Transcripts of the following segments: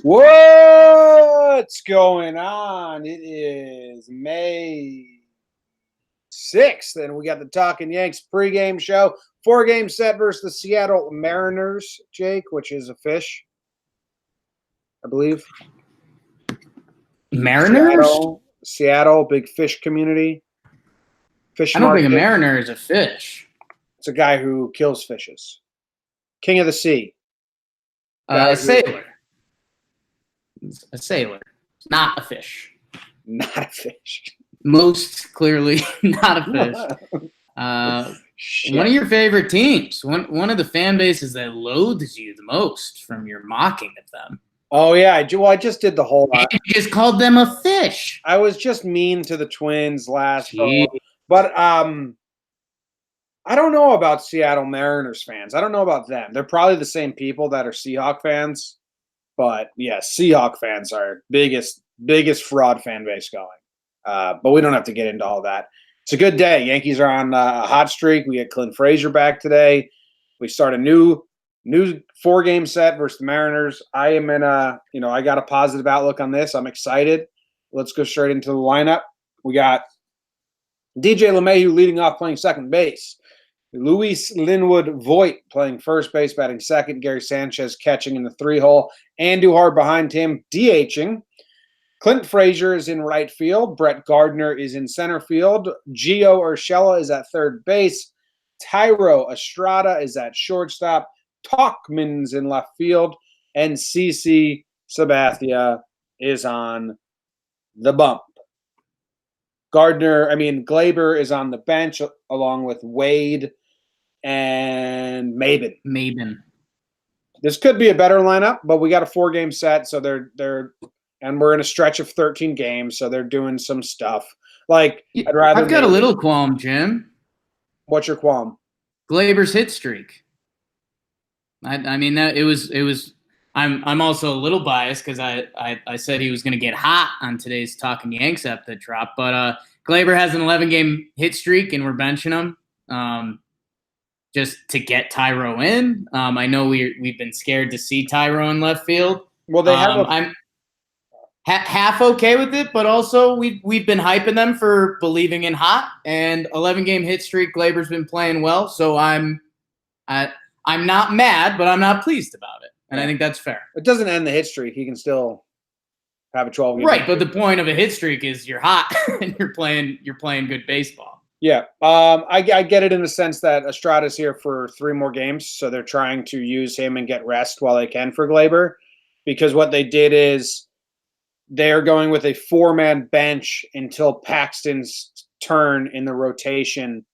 What's going on? It is May 6th, and we got the Talkin Yanks pregame show. 4-game set versus the Seattle Mariners, Jake, which is a fish, I believe. Mariners? Seattle, big fish community. Fish I don't market. think a mariner is a fish. It's a guy who kills fishes. King of the sea. A sailor. A sailor. Not a fish. Not a fish. Most clearly not a fish. One of your favorite teams. One of the fan bases that loathes you the most from your mocking of them. Oh, yeah. I just did the whole lot. You just called them a fish. I was just mean to the Twins last fall. But I don't know about Seattle Mariners fans. I don't know about them. They're probably the same people that are Seahawk fans. But, yeah, Seahawk fans are biggest fraud fan base going. But we don't have to get into all that. It's a good day. Yankees are on a hot streak. We get Clint Frazier back today. We start a new 4-game set versus the Mariners. I am in I got a positive outlook on this. I'm excited. Let's go straight into the lineup. We got DJ LeMahieu leading off, playing second base. Luis Linwood Voit playing first base, batting second. Gary Sanchez catching in the 3-hole. Andujar behind him, DHing. Clint Frazier is in right field. Brett Gardner is in center field. Gio Urshela is at third base. Thairo Estrada is at shortstop. Talkman's in left field. And CC Sabathia is on the bump. Glaber is on the bench along with Wade and Maben. This could be a better lineup, but we got a 4-game set, so and we're in a stretch of 13 games, so they're doing some stuff. I've got a little qualm, Jim. What's your qualm? Glaber's hit streak. I mean that it was. I'm also a little biased because I said he was going to get hot on today's Talkin Yanks app that dropped, but Glaber has an 11-game hit streak and we're benching him just to get Thairo in. I know we've been scared to see Thairo in left field. Well, they have. I'm half okay with it, but also we've been hyping them for believing in hot, and 11-game hit streak. Glaber's been playing well, so I'm not mad, but I'm not pleased about it. And I think that's fair. It doesn't end the hit streak. He can still have a 12-game. Right, but the point of a hit streak is you're hot and you're playing good baseball. Yeah, I get it in the sense that Estrada's here for 3 more games, so they're trying to use him and get rest while they can for Glaber, because what they did is they're going with a 4-man bench until Paxton's turn in the rotation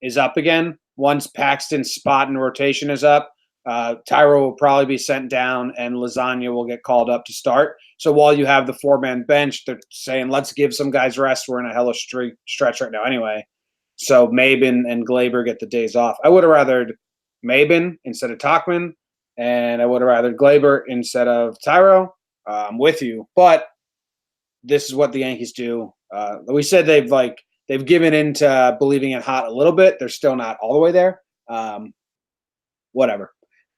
is up again. Once Paxton's spot in rotation is up, Thairo will probably be sent down and Lasagna will get called up to start. So while you have the 4-man bench, they're saying, let's give some guys rest. We're in a hellish stretch right now anyway. So Maben and Glaber get the days off. I would have rathered Maben instead of Talkman, and I would have rathered Glaber instead of Thairo. I'm with you, but this is what the Yankees do. We said they've given into believing in hot a little bit. They're still not all the way there. Whatever.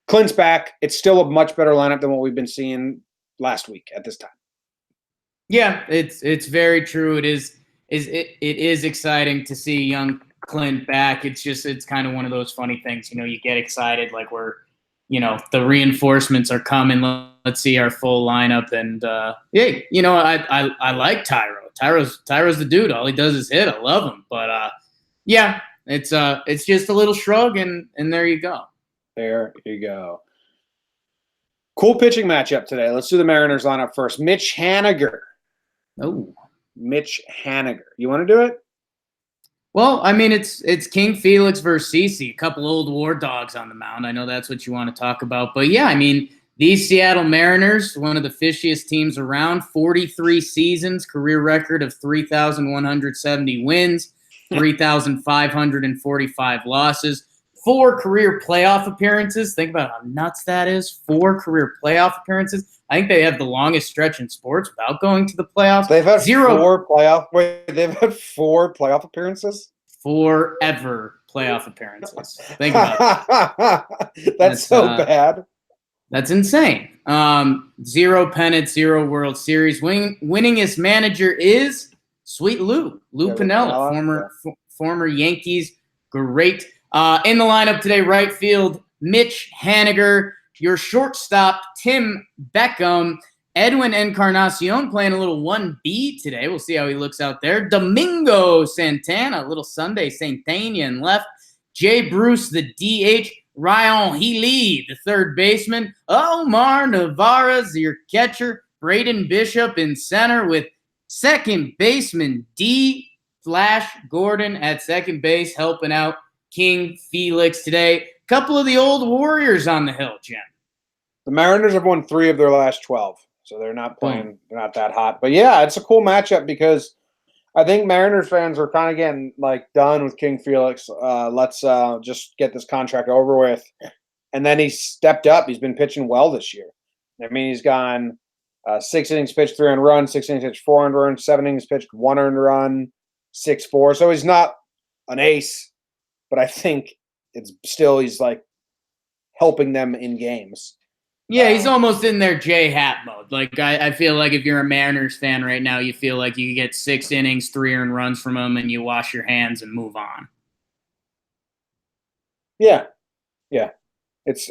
Clint's back. It's still a much better lineup than what we've been seeing last week at this time. Yeah, it's very true. It is exciting to see young Clint back. It's kind of one of those funny things. You get excited like the reinforcements are coming. Let's see our full lineup. And I like Thairo. Thyro's the dude. All he does is hit. I love him. But it's just a little shrug, and there you go. There you go. Cool pitching matchup today. Let's do the Mariners lineup first. Mitch Haniger. Oh, Mitch Haniger. You want to do it? Well, I mean, it's King Felix versus CeCe, a couple old war dogs on the mound. I know that's what you want to talk about. But, yeah, I mean, These Seattle Mariners, one of the fishiest teams around, 43 seasons, career record of 3,170 wins, 3,545 losses, 4 career playoff appearances. Think about how nuts that is. 4 career playoff appearances. I think they have the longest stretch in sports without going to the playoffs. They've had 4 playoff. Wait, they've had 4 playoff appearances. Forever playoff appearances. Think about that. That's so bad. That's insane. 0 pennants, 0 World Series. Winningest manager is Sweet Lou Piniella, former Yankees. Great. In the lineup today, right field, Mitch Haniger. Your shortstop, Tim Beckham. Edwin Encarnacion playing a little 1B today. We'll see how he looks out there. Domingo Santana, a little Sunday Santana in left. Jay Bruce, the DH. Ryan Healy, the third baseman. Omar Navarez, your catcher. Braden Bishop in center with second baseman D. Flash Gordon at second base, helping out King Felix today. Couple of the old Warriors on the hill, Jim. The Mariners have won 3 of their last 12, so they're not playing. They're not that hot. But yeah, it's a cool matchup because I think Mariners fans are kind of getting done with King Felix. Let's just get this contract over with. And then he stepped up. He's been pitching well this year. I mean, he's gone 6 innings pitched, 3 earned runs, 6 innings pitched, 4 earned runs, 7 innings pitched, 1 earned run, 6-4. So he's not an ace, but I think he's helping them in games. Yeah, he's almost in their J-Hat mode. I feel like if you're a Mariners fan right now, you feel like you get 6 innings, 3 earned runs from him, and you wash your hands and move on. Yeah. He's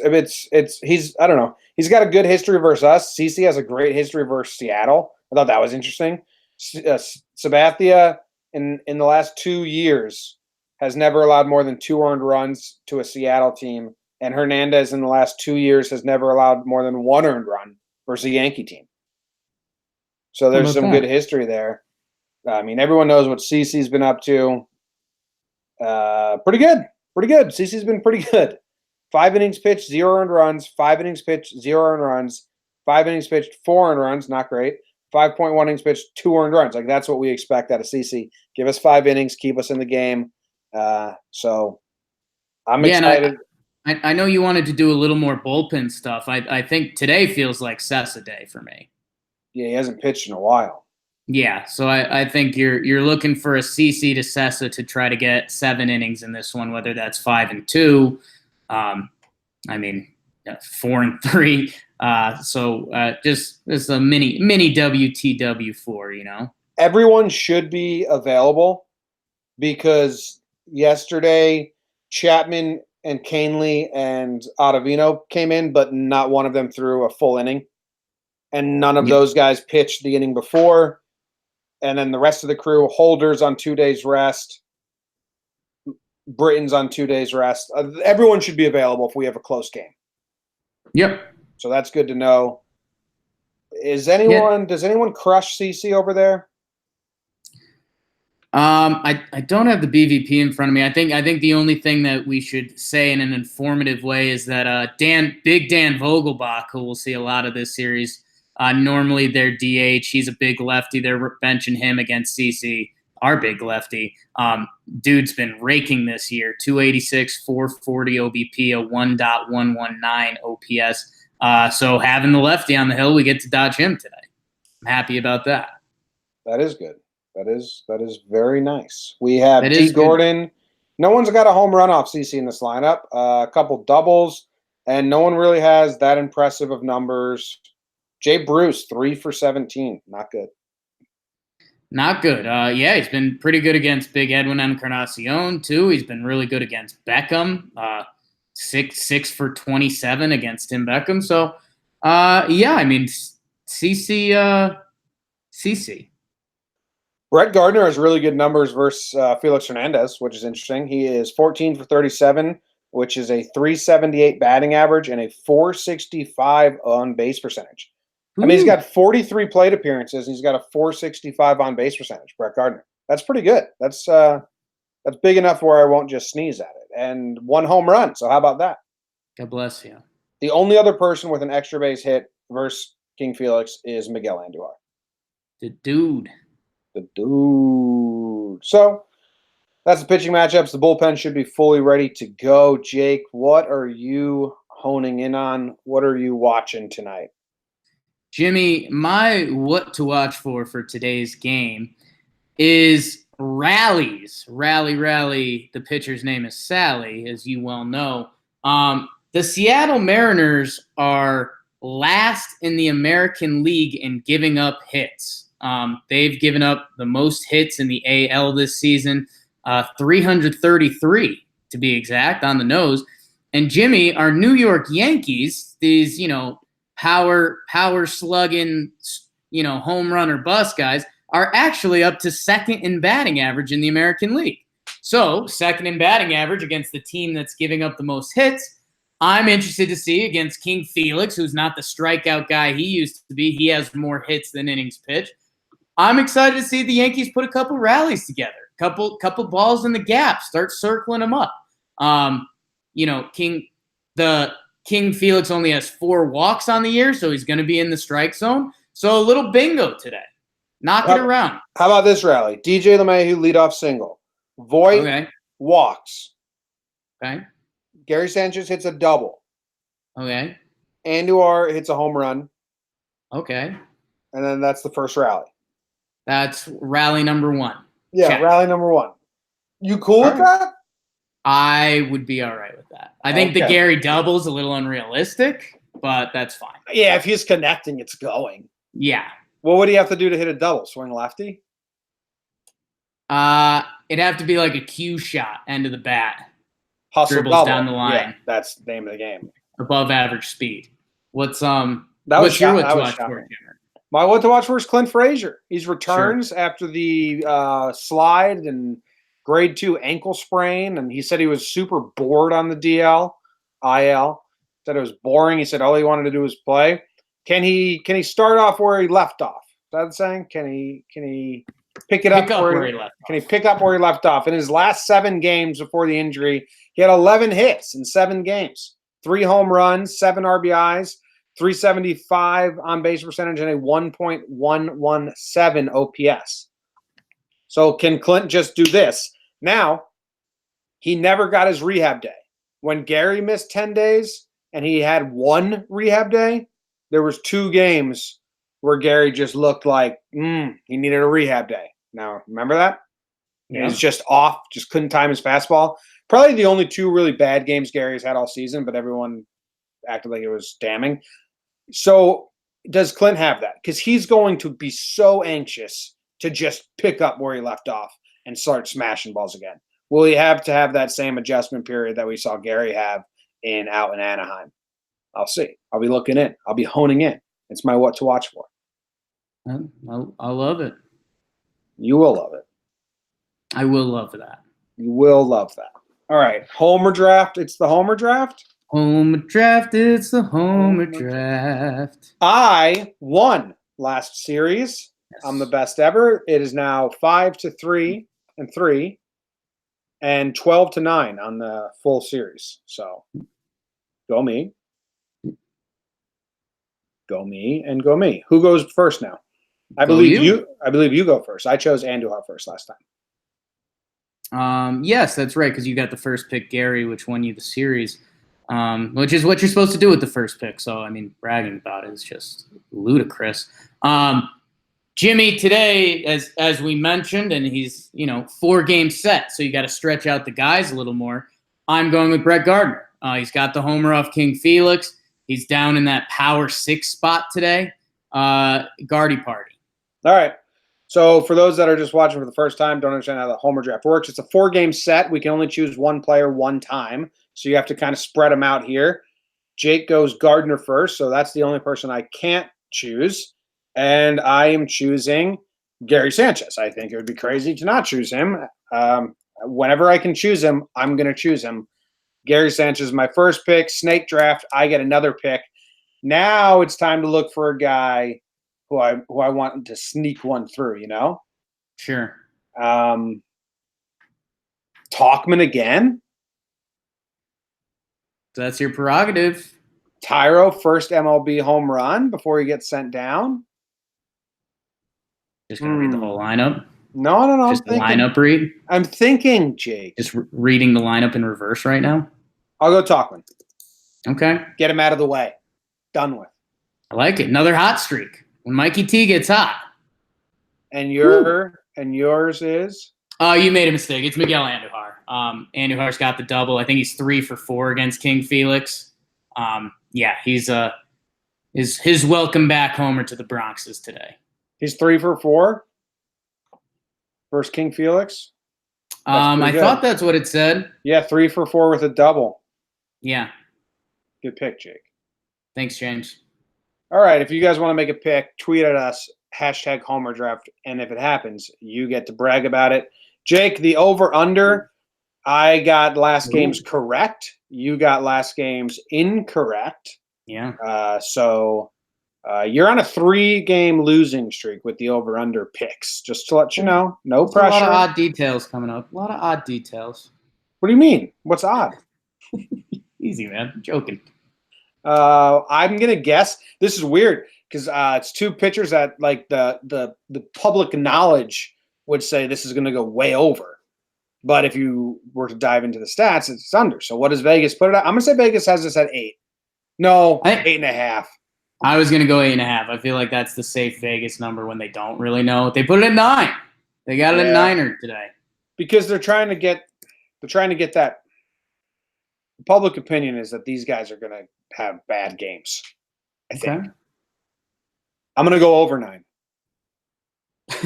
I don't know. He's got a good history versus us. CC has a great history versus Seattle. I thought that was interesting. Sabathia in the last 2 years has never allowed more than 2 earned runs to a Seattle team. And Hernandez in the last 2 years has never allowed more than 1 earned run versus a Yankee team. So there's some good history there. I mean, everyone knows what CC's been up to. Pretty good. CC's been pretty good. 5 innings pitched, 0 earned runs. 5 innings pitched, 0 earned runs. 5 innings pitched, 4 earned runs. Not great. 5.1 innings pitched, 2 earned runs. That's what we expect out of CC. Give us 5 innings, keep us in the game. So I'm excited. I know you wanted to do a little more bullpen stuff. I think today feels like Sessa day for me. Yeah, he hasn't pitched in a while. Yeah, so I think you're looking for a CC to Sessa to try to get 7 innings in this one, whether that's 5 and 2. 4 and 3. Just a mini WTW4, you know. Everyone should be available because yesterday Chapman and Canely and Ottavino came in, but not one of them threw a full inning. And none of those guys pitched the inning before. And then the rest of the crew, Holder's on 2 days rest. Britton's on 2 days rest. Everyone should be available if we have a close game. Yep. So that's good to know. Does anyone crush CC over there? I don't have the BVP in front of me. I think the only thing that we should say in an informative way is that Big Dan Vogelbach, who we'll see a lot of this series, normally their DH. He's a big lefty. They're benching him against CC, our big lefty. Dude's been raking this year. 286, 440 OBP, a 1.119 OPS. So having the lefty on the hill, we get to dodge him today. I'm happy about that. That is good. That is very nice. We have T. Gordon. Good. No one's got a home run off CC in this lineup. A couple doubles, and no one really has that impressive of numbers. Jay Bruce, 3 for 17. Not good. Not good. He's been pretty good against Big Edwin Encarnacion, too. He's been really good against Beckham. 6 for 27 against Tim Beckham. So, CC. Brett Gardner has really good numbers versus Felix Hernandez, which is interesting. He is 14 for 37, which is a 378 batting average and a 465 on base percentage. I mean, he's got 43 plate appearances, and he's got a 465 on base percentage, Brett Gardner. That's pretty good. That's big enough where I won't just sneeze at it. And 1 home run. So how about that? God bless you. The only other person with an extra base hit versus King Felix is Miguel Andujar. The dude. The dude. So that's the pitching matchups. The bullpen should be fully ready to go. Jake, what are you honing in on? What are you watching tonight? Jimmy, my what to watch for today's game is rallies. Rally. The pitcher's name is Sally, as you well know. The Seattle Mariners are last in the American League in giving up hits. They've given up the most hits in the AL this season, 333 to be exact, on the nose. And Jimmy, our New York Yankees, these, power slugging, home run or bust guys, are actually up to second in batting average in the American League. So, second in batting average against the team that's giving up the most hits. I'm interested to see against King Felix, who's not the strikeout guy he used to be. He has more hits than innings pitched. I'm excited to see the Yankees put a couple rallies together, couple balls in the gap, start circling them up. King Felix only has 4 walks on the year, so he's going to be in the strike zone. So a little bingo today. Knock it around. How about this rally? DJ LeMahieu leadoff single. Voit walks. Okay. Gary Sanchez hits a double. Okay. Andujar hits a home run. Okay. And then that's the first rally. That's rally number 1. Yeah, check. Rally number 1. You cool with that? I would be all right with that. I think the Gary double's a little unrealistic, but that's fine. Yeah, if he's connecting, it's going. Yeah. What would he have to do to hit a double? Swing lefty? It'd have to be like a cue shot, end of the bat. Hustle dribbles double. Down the line. Yeah, that's the name of the game. Above average speed. What's your what to watch for? My what to watch for is Clint Frazier. He's returns after the slide and grade 2 ankle sprain, and he said he was super bored on the IL. Said it was boring. He said all he wanted to do was play. Can he start off where he left off? Is that the saying? Can he pick it up where he left off? Can he pick up where he left off? In his last 7 games before the injury, he had 11 hits in 7 games, 3 home runs, 7 RBIs, 375 on base percentage, and a 1.117 OPS. So can Clint just do this? Now, he never got his rehab day. When Gary missed 10 days and he had 1 rehab day, there was 2 games where Gary just looked like he needed a rehab day. Now, remember that? Yeah. He was just off, just couldn't time his fastball. Probably the only 2 really bad games Gary's had all season, but everyone acted like it was damning. So does Clint have that? Because he's going to be so anxious to just pick up where he left off and start smashing balls again. Will he have to have that same adjustment period that we saw Gary have out in Anaheim? I'll see. I'll be looking in. I'll be honing in. It's my what to watch for. I love it. You will love it. I will love that. You will love that. All right. Homer draft. It's the Homer draft. Homer draft. It's the Homer draft. I won last series. Yes. I'm the best ever. It is now 5-3 and 3 and 12-9 on the full series. So go me. Go me and go me. Who goes first now? I believe you go first. I chose Andujar first last time. Yes, that's right, because you got the first pick, Gary, which won you the series, which is what you're supposed to do with the first pick. So, I mean, bragging about it is just ludicrous. Jimmy, today, as we mentioned, and he's 4-game set, so you got to stretch out the guys a little more. I'm going with Brett Gardner. He's got the homer off King Felix. He's down in that power 6 spot today. Gardy party. All right. So for those that are just watching for the first time, don't understand how the Homer draft works. It's a 4-game set. We can only choose 1 player 1 time. So you have to kind of spread them out here. Jake goes Gardner first. So that's the only person I can't choose. And I am choosing Gary Sanchez. I think it would be crazy to not choose him. Whenever I can choose him, I'm going to choose him. Gary Sanchez is my first pick. Snake draft, I get another pick. Now it's time to look for a guy who I want to sneak one through, Sure. Talkman again? That's your prerogative. Tyro, first MLB home run before he gets sent down. Just going to read the whole lineup? No. Just the lineup read? I'm thinking, Jake. Just reading the lineup in reverse right now? I'll go Talkin. Okay. Get him out of the way. Done with. I like it. Another hot streak. When Mikey T gets hot. And yours is? You made a mistake. It's Miguel Andujar. Andujar's got the double. I think he's 3 for 4 against King Felix. He's his welcome back homer to the Bronx is today. He's 3 for 4 versus King Felix. I thought that's what it said. Yeah, 3 for 4 with a double. Yeah. Good pick, Jake. Thanks, James. All right, if you guys want to make a pick, tweet at us, #HomerDraft, and if it happens, you get to brag about it. Jake, the over-under, I got last games correct. You got last games incorrect. Yeah. So you're on a 3-game losing streak with the over-under picks. Just to let you know, no pressure. A lot of odd details coming up. A lot of odd details. What do you mean? What's odd? Easy, man. I'm joking. I'm gonna guess. This is weird because it's 2 pitchers that like the public knowledge would say this is gonna go way over. But if you were to dive into the stats, it's under. So what does Vegas put it at? I'm gonna say Vegas has this at 8. No, 8.5. I was gonna go 8.5. I feel like that's the safe Vegas number when they don't really know. They put it at 9. They got it at 9 today. Because they're trying to get that. The public opinion is that these guys are gonna have bad games. I think. I'm gonna go over 9.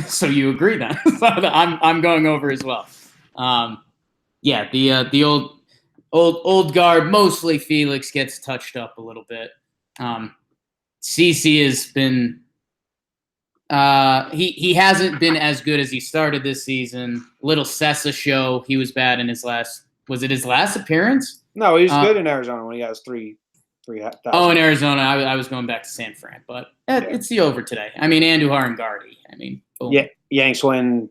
So you agree then? I'm going over as well. The old guard, mostly Felix, gets touched up a little bit. CC has been he hasn't been as good as he started this season. Little Sessa show. He was bad in his last. Was it his last appearance? No, he was good in Arizona when he got his 3,000. Oh, in Arizona, I was going back to San Fran, but it's the over today. I mean, Andujar and Gardy. I mean, boom. Yeah, Yanks win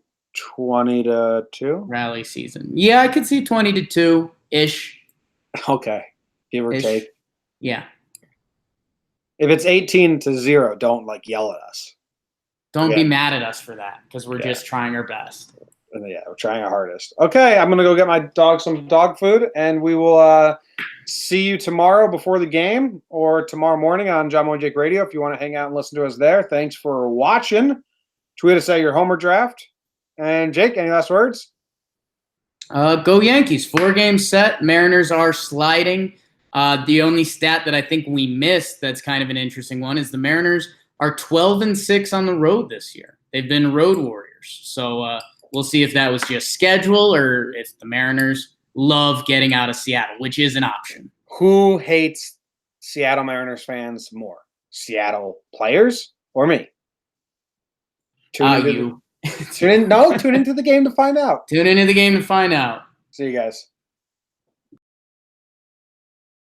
20-2 rally season. Yeah, I could see 20-2 ish. Okay, give or take. Yeah. If it's 18-0, don't yell at us. Don't be mad at us for that because we're just trying our best. Yeah, we're trying our hardest. Okay, I'm gonna go get my dog some dog food, and we will see you tomorrow before the game or tomorrow morning on Jomboy Jake Radio if you want to hang out and listen to us there. Thanks for watching. Tweet us at your Homer Draft. And Jake, any last words? Go Yankees. 4-game set. Mariners are sliding. The only stat that I think we missed that's kind of an interesting one is the Mariners are 12-6 on the road this year. They've been road warriors. So we'll see if that was just schedule or if the Mariners love getting out of Seattle, which is an option. Who hates Seattle Mariners fans more? Seattle players or me? You. Tune into the game to find out. Tune into the game to find out. See you guys.